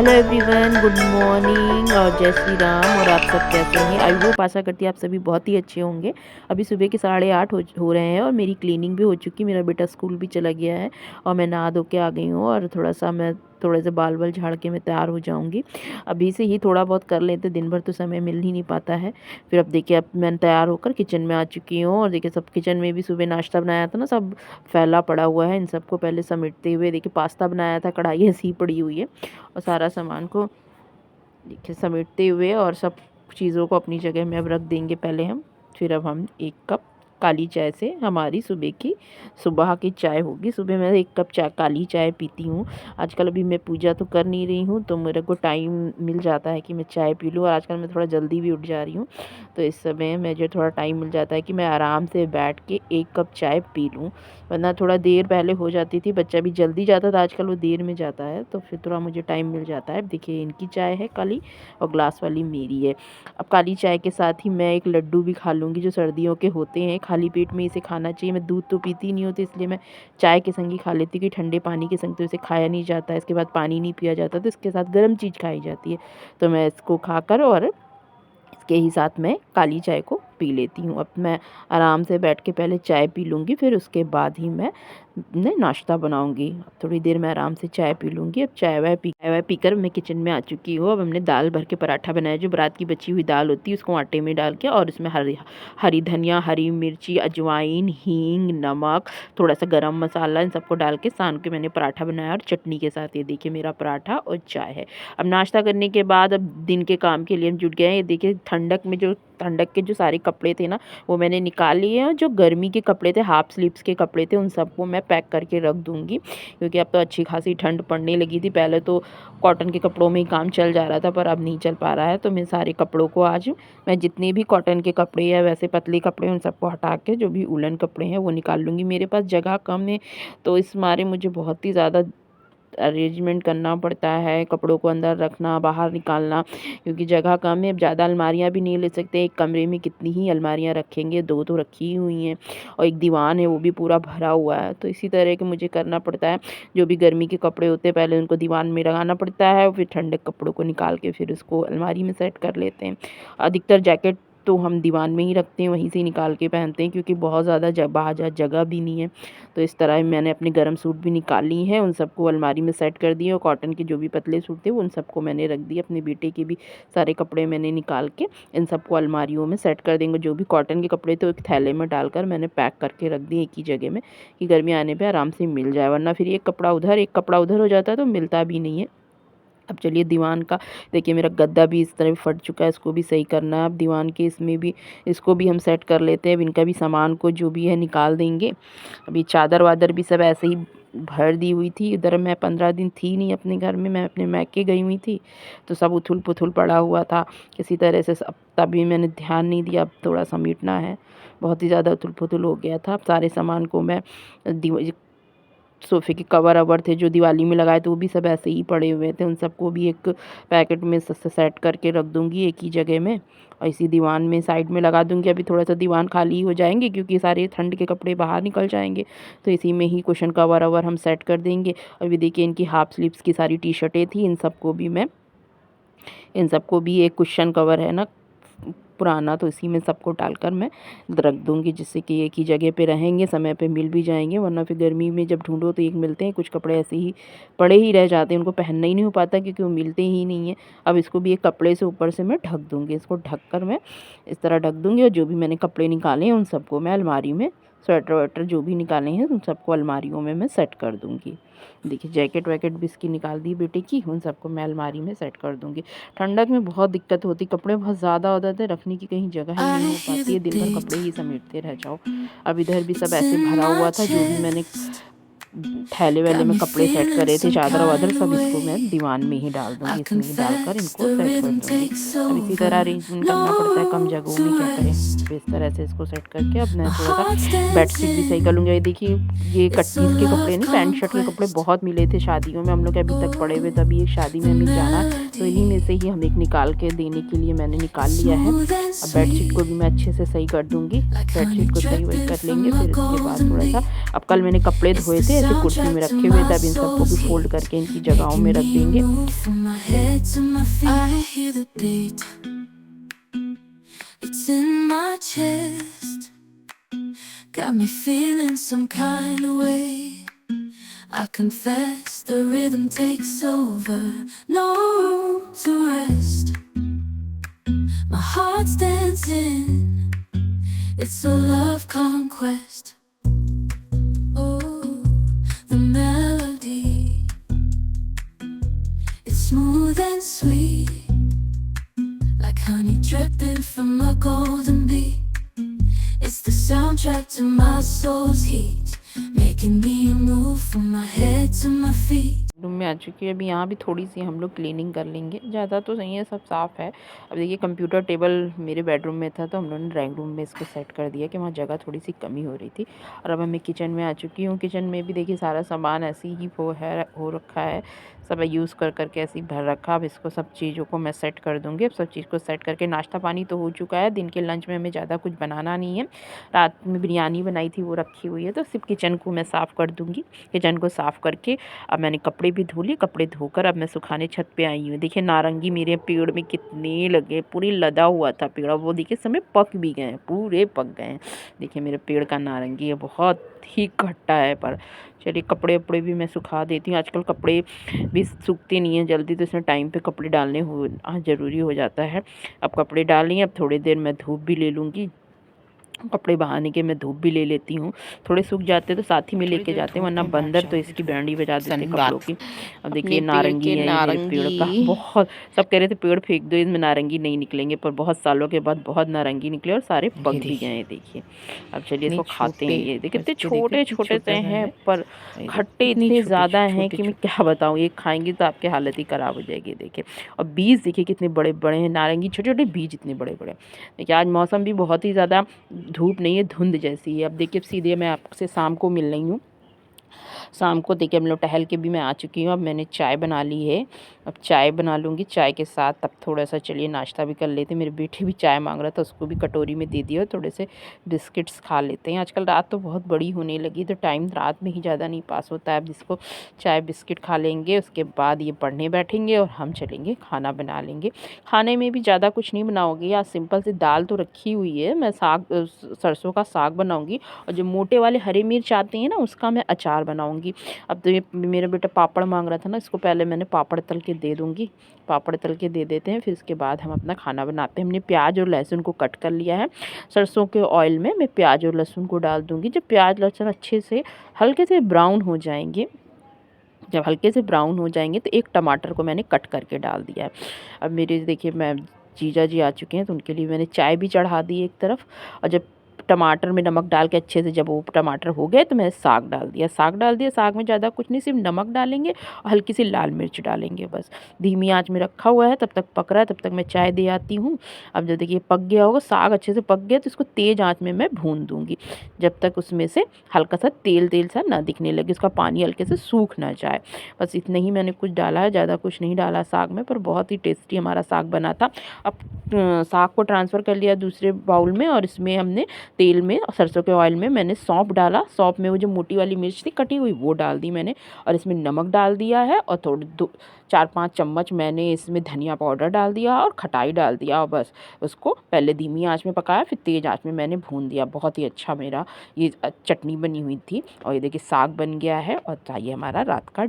Hello everyone, good morning और जय श्री राम। और आप सब कैसे हैं? आई होप, आशा करती है आप सभी बहुत ही अच्छे होंगे। अभी सुबह के 8:30 हो रहे हैं और मेरी क्लीनिंग भी हो चुकी। मेरा बेटा स्कूल भी चला गया है और मैं नहा धो के आ गई हूँ। और थोड़े से बाल बाल झाड़ के मैं तैयार हो जाऊँगी। अभी से ही थोड़ा बहुत कर लेते, दिन भर तो समय मिल ही नहीं पाता है। फिर अब देखिए, अब मैं तैयार होकर किचन में आ चुकी हूँ। और देखिए, सब किचन में भी सुबह नाश्ता बनाया था ना, सब फैला पड़ा हुआ है। इन सबको पहले समेटते हुए देखिए, पास्ता बनाया था, कढ़ाई ऐसी ही पड़ी हुई है। और सारा सामान को देखिए समेटते हुए और सब चीज़ों को अपनी जगह में अब रख देंगे पहले हम। फिर अब हम 1 कप काली चाय से हमारी सुबह की चाय होगी। सुबह मैं 1 कप काली चाय पीती हूँ। आजकल अभी मैं पूजा तो कर नहीं रही हूँ, तो मेरे को टाइम मिल जाता है कि मैं चाय पी लूँ। और आजकल मैं थोड़ा जल्दी भी उठ जा रही हूँ, तो इस समय मुझे थोड़ा टाइम मिल जाता है कि मैं आराम से बैठ के 1 कप चाय पी लूँ। वरना थोड़ा देर पहले हो जाती थी, बच्चा भी जल्दी जाता था, आजकल वो देर में जाता है, तो फिर थोड़ा मुझे टाइम मिल जाता है। देखिए, इनकी चाय है काली और ग्लास वाली मेरी है। अब काली चाय के साथ ही मैं एक लड्डू भी खा लूँगी, जो सर्दियों के होते हैं। खाली पेट में इसे खाना चाहिए। मैं दूध तो पीती नहीं होती, इसलिए मैं चाय के संग ही खा लेती हूँ कि ठंडे पानी के संग तो इसे खाया नहीं जाता है। इसके बाद पानी नहीं पिया जाता, तो इसके साथ गर्म चीज़ खाई जाती है। तो मैं इसको खाकर और इसके ही साथ मैं काली चाय को पी लेती हूँ। अब मैं आराम से बैठ के पहले चाय पी लूँगी, फिर उसके बाद ही मैं नाश्ता बनाऊँगी। अब थोड़ी देर मैं आराम से चाय पी लूँगी। अब चाय वाय पीकर मैं किचन में आ चुकी हूँ। अब हमने दाल भर के पराठा बनाया, जो रात की बची हुई दाल होती है उसको आटे में डाल के, और उसमें हरी धनिया, हरी मिर्ची, अजवाइन, हींग, नमक, थोड़ा सा गरम मसाला, इन सबको डाल के सान के मैंने पराठा बनाया। और चटनी के साथ ये देखिए मेरा पराठा और चाय है। अब नाश्ता करने के बाद अब दिन के काम के लिए हम जुट गए हैं। ये देखिए, ठंडक के जो सारे कपड़े थे ना, वो मैंने निकाल लिए हैं। जो गर्मी के कपड़े थे, हाफ स्लीव्स के कपड़े थे, उन सबको मैं पैक करके रख दूँगी, क्योंकि अब तो अच्छी खासी ठंड पड़ने लगी थी। पहले तो कॉटन के कपड़ों में ही काम चल जा रहा था, पर अब नहीं चल पा रहा है। तो मैं सारे कपड़ों को आज मैं जितने भी कॉटन के कपड़े या वैसे पतले कपड़े, उन सबको हटा के जो भी वूलन कपड़े हैं वो निकाल लूँगी। मेरे पास जगह कम है, तो इस मारे मुझे बहुत ही ज़्यादा अरेंजमेंट करना पड़ता है, कपड़ों को अंदर रखना, बाहर निकालना, क्योंकि जगह कम है। अब ज़्यादा अलमारियाँ भी नहीं ले सकते। एक कमरे में कितनी ही अलमारियाँ रखेंगे, 2 तो रखी ही हुई हैं, और एक दीवान है वो भी पूरा भरा हुआ है। तो इसी तरह के मुझे करना पड़ता है। जो भी गर्मी के कपड़े होते हैं, पहले उनको दीवान में लगाना पड़ता है, फिर ठंडे कपड़ों को निकाल के फिर उसको अलमारी में सेट कर लेते हैं। अधिकतर जैकेट तो हम दीवान में ही रखते हैं, वहीं से निकाल के पहनते हैं, क्योंकि बहुत ज़्यादा बाहर जगह भी नहीं है। तो इस तरह मैंने अपने गर्म सूट भी निकाल ली हैं, उन सबको अलमारी में सेट कर दिए। और कॉटन के जो भी पतले सूट थे उन सबको मैंने रख दिए। अपने बेटे के भी सारे कपड़े मैंने निकाल के इन सबको अलमारियों में सेट कर देंगे। जो भी कॉटन के कपड़े थे, एक थैले में डालकर मैंने पैक करके रख दिए एक ही जगह में, कि गर्मी आने पर आराम से मिल जाए। वरना फिर एक कपड़ा उधर हो जाता है, तो मिलता भी नहीं है। अब चलिए, दीवान का देखिए, मेरा गद्दा भी इस तरह फट चुका है, इसको भी सही करना है। अब दीवान के इसमें भी इसको भी हम सेट कर लेते हैं। अब इनका भी सामान को जो भी है निकाल देंगे। अभी चादर वादर भी सब ऐसे ही भर दी हुई थी। इधर मैं 15 दिन थी नहीं अपने घर में, मैं अपने मैके गई हुई थी, तो सब उथुल पुथुल पड़ा हुआ था किसी तरह से सब। तभी मैंने ध्यान नहीं दिया। अब थोड़ा समेटना है, बहुत ही ज़्यादा उथुल पुथुल हो गया था। अब सारे सामान को मैं सोफ़े के कवर अवर थे जो दिवाली में लगाए थे, वो भी सब ऐसे ही पड़े हुए थे। उन सबको भी एक पैकेट में सेट करके रख दूँगी एक ही जगह में, और इसी दीवान में साइड में लगा दूँगी। अभी थोड़ा-सा दीवान खाली हो जाएँगे, क्योंकि सारे ठंड के कपड़े बाहर निकल जाएँगे, तो इसी में ही कुशन कवर अवर हम सेट कर देंगे। अभी देखिए, इनकी हाफ स्लीव्स की सारी टी-शर्टें थी, इन सबको भी एक कुशन कवर है ना पुराना, तो इसी में सबको डालकर मैं रख दूँगी, जिससे कि एक ही जगह पे रहेंगे, समय पे मिल भी जाएँगे। वरना फिर गर्मी में जब ढूँढो तो एक मिलते हैं, कुछ कपड़े ऐसे ही पड़े ही रह जाते हैं, उनको पहनना ही नहीं हो पाता, क्योंकि वो मिलते ही नहीं हैं। अब इसको भी एक कपड़े से ऊपर से मैं ढक दूँगी, इसको ढककर मैं इस तरह ढक दूँगी। और जो भी मैंने कपड़े निकाले हैं उन सबको मैं अलमारी में, स्वेटर वेटर जो भी निकाले हैं उन सबको अलमारियों में मैं सेट कर दूँगी। देखिए, जैकेट वैकेट भी इसकी निकाल दी बेटे की, उन सबको मैं अलमारी में सेट कर दूँगी। ठंडक में बहुत दिक्कत होती, कपड़े बहुत ज़्यादा हो जाते हैं, रखने की कहीं जगह ही नहीं हो पाती है, दिन भर कपड़े ही समेटते रह जाओ। अब इधर भी सब ऐसे भरा हुआ था, जो भी मैंने थैले वैले में कपड़े सेट करे थे, चादर वादर, सब इसको मैं दीवान में ही डाल दूँगी, इसमें ही डालकर इनको सेट कर दूँगी। अब इसी तरह अरेंजमेंट करना पड़ता है कम जगहों में, क्या करें। तो इस तरह से इसको सेट करके अब मैं थोड़ा-सा बेडशीट भी सही कर लूँगी। ये देखिए, ये कट्टीज़ के कपड़े नहीं, पैंट शर्ट के कपड़े बहुत मिले थे शादियों में, हम लोग अभी तक पड़े हुए थे। अभी एक शादी में हमें जाना है, तो इन्हीं में से ही हम एक निकाल के देने के लिए मैंने निकाल लिया है। अब बेडशीट को भी मैं अच्छे से सही कर दूँगी। बेडशीट को सही वही कर लेंगे, फिर इसके बाद थोड़ा-सा अब कल मैंने कपड़े धोए थे ऐसे कुर्सी में रखे हुए थे, अब इन सबको भी फ़ोल्ड करके इनकी जगहों में रख देंगे। It's in my chest, got me feeling some kind of way. I confess the rhythm takes over, no room to rest. My heart's dancing, it's a love conquest. Oh, the melody, it's smooth and sweet, like honey dripping from a golden bee. It's the soundtrack to my soul's heat, making me move from my head to my feet. Room में आ चुकी है। अभी यहाँ भी थोड़ी सी हम लोग cleaning कर लेंगे, ज़्यादा तो नहीं है, सब साफ़ है। अब देखिए कंप्यूटर टेबल मेरे बेडरूम में था तो हम लोगों ने ड्राइंग रूम में इसको सेट कर दिया कि वहाँ जगह थोड़ी सी कमी हो रही थी। और अब मैं किचन में आ चुकी हूँ। किचन में भी देखिए सारा सामान ऐसे ही हो रखा है, सब यूज़ कर के ऐसे ही भर रखा। अब इसको सब चीज़ों को मैं सेट कर दूँगी। अब सब चीज़ को सेट करके नाश्ता पानी तो हो चुका है। दिन के लंच में हमें ज़्यादा कुछ बनाना नहीं है। रात में बिरयानी बनाई थी वो रखी हुई है, तो सिर्फ किचन को मैं साफ़ कर दूँगी। किचन को साफ़ करके अब मैंने कपड़े भी धो लिए। कपड़े धोकर अब मैं सुखाने छत पे आई हूँ। देखिए नारंगी मेरे पेड़ में कितने लगे, पूरी लदा हुआ था पेड़, वो देखिए समय पक भी गए हैं, पूरे पक गए हैं। देखिए मेरे पेड़ का नारंगी है, बहुत ही खट्टा है। पर चलिए कपड़े वपड़े भी मैं सुखा देती हूँ। आजकल कपड़े भी सूखते नहीं हैं जल्दी, तो इसमें टाइम पे कपड़े डालने ज़रूरी हो जाता है। अब कपड़े डाल लिए, अब थोड़ी देर मैं धूप भी ले लूँगी। कपड़े बहाने के मैं धूप भी ले लेती हूँ, थोड़े सूख जाते तो साथ ही में लेके जाते हैं, वरना बंदर तो इसकी बैंडी बजा देते कपड़ों की। अब देखिए नारंगी है ये मेरे पेड़ का, बहुत सब कह रहे थे पेड़ फेंक दो, इसमें नारंगी नहीं निकलेंगे, पर बहुत सालों के बाद बहुत नारंगी निकले और सारे पक भी गए हैं। देखिए अब चलिए इसको खाते हैं। ये देखिए कितने छोटे छोटे से हैं, पर खट्टे इतने ज़्यादा हैं कि मैं क्या बताऊँ, एक खाएंगे तो आपकी हालत ही ख़राब हो जाएगी। देखिए और बीज देखिए कितने बड़े बड़े हैं, नारंगी छोटे छोटे बीज इतने बड़े बड़े। देखिए आज मौसम भी बहुत ही ज़्यादा धूप नहीं है, धुंध जैसी है। अब देखिए सीधे मैं आपसे शाम को मिल रही हूँ। शाम को देखिए हम लोग टहल के भी मैं आ चुकी हूँ। अब मैंने चाय बना ली है, अब चाय बना लूँगी। चाय के साथ अब थोड़ा सा चलिए नाश्ता भी कर लेते हैं। मेरे बेटे भी चाय मांग रहा था, उसको भी कटोरी में दे दिया और थोड़े से बिस्किट्स खा लेते हैं। आजकल रात तो बहुत बड़ी होने लगी, तो टाइम रात में ही ज़्यादा नहीं पास होता है। अब जिसको चाय बिस्किट खा लेंगे, उसके बाद ये पढ़ने बैठेंगे और हम चलेंगे खाना बना लेंगे। खाने में भी ज़्यादा कुछ नहीं बनाओगे, आज सिंपल सी दाल तो रखी हुई है, मैं सरसों का साग बनाऊँगी और जो मोटे वाले हरे मिर्च आते हैं ना, उसका मैं अचार बनाऊँगी। अब तो ये मेरा बेटा पापड़ मांग रहा था ना, इसको पहले मैंने पापड़ तल के दे दूँगी। पापड़ तल के दे देते हैं, फिर उसके बाद हम अपना खाना बनाते हैं। हमने प्याज और लहसुन को कट कर लिया है। सरसों के ऑयल में मैं प्याज और लहसुन को डाल दूँगी। जब प्याज लहसुन अच्छे से हल्के से ब्राउन हो जाएंगे, जब हल्के से ब्राउन हो जाएंगे तो एक टमाटर को मैंने कट करके डाल दिया है। अब मेरे देखिए मैं जीजा जी आ चुके हैं, तो उनके लिए मैंने चाय भी चढ़ा दी एक तरफ। और जब टमाटर में नमक डाल के अच्छे से जब वो टमाटर हो गए, तो मैंने साग डाल दिया। साग में ज़्यादा कुछ नहीं, सिर्फ नमक डालेंगे और हल्की सी लाल मिर्च डालेंगे बस। धीमी आंच में रखा हुआ है, तब तक पक रहा है, तब तक मैं चाय दे आती हूँ। अब जब देखिए पक गया होगा, साग अच्छे से पक गया, तो इसको तेज़ आंच में मैं भून दूँगी, जब तक उसमें से हल्का सा तेल तेल सा ना दिखने लगे, उसका पानी हल्के से सूख ना जाए। बस इतना ही मैंने कुछ डाला है, ज़्यादा कुछ नहीं डाला साग में, पर बहुत ही टेस्टी हमारा साग बना था। अब साग को ट्रांसफ़र कर लिया दूसरे बाउल में, और इसमें हमने तेल में और सरसों के ऑयल में मैंने सौंफ डाला। सौंफ में वो जो मोटी वाली मिर्च थी कटी हुई, वो डाल दी मैंने, और इसमें नमक डाल दिया है, और थोड़े 4-5 चम्मच मैंने इसमें धनिया पाउडर डाल दिया और खटाई डाल दिया, और बस उसको पहले धीमी आंच में पकाया, फिर तेज़ आंच में मैंने भून दिया। बहुत ही अच्छा मेरा ये चटनी बनी हुई थी। और ये देखिए साग बन गया है, और चाहिए हमारा रात का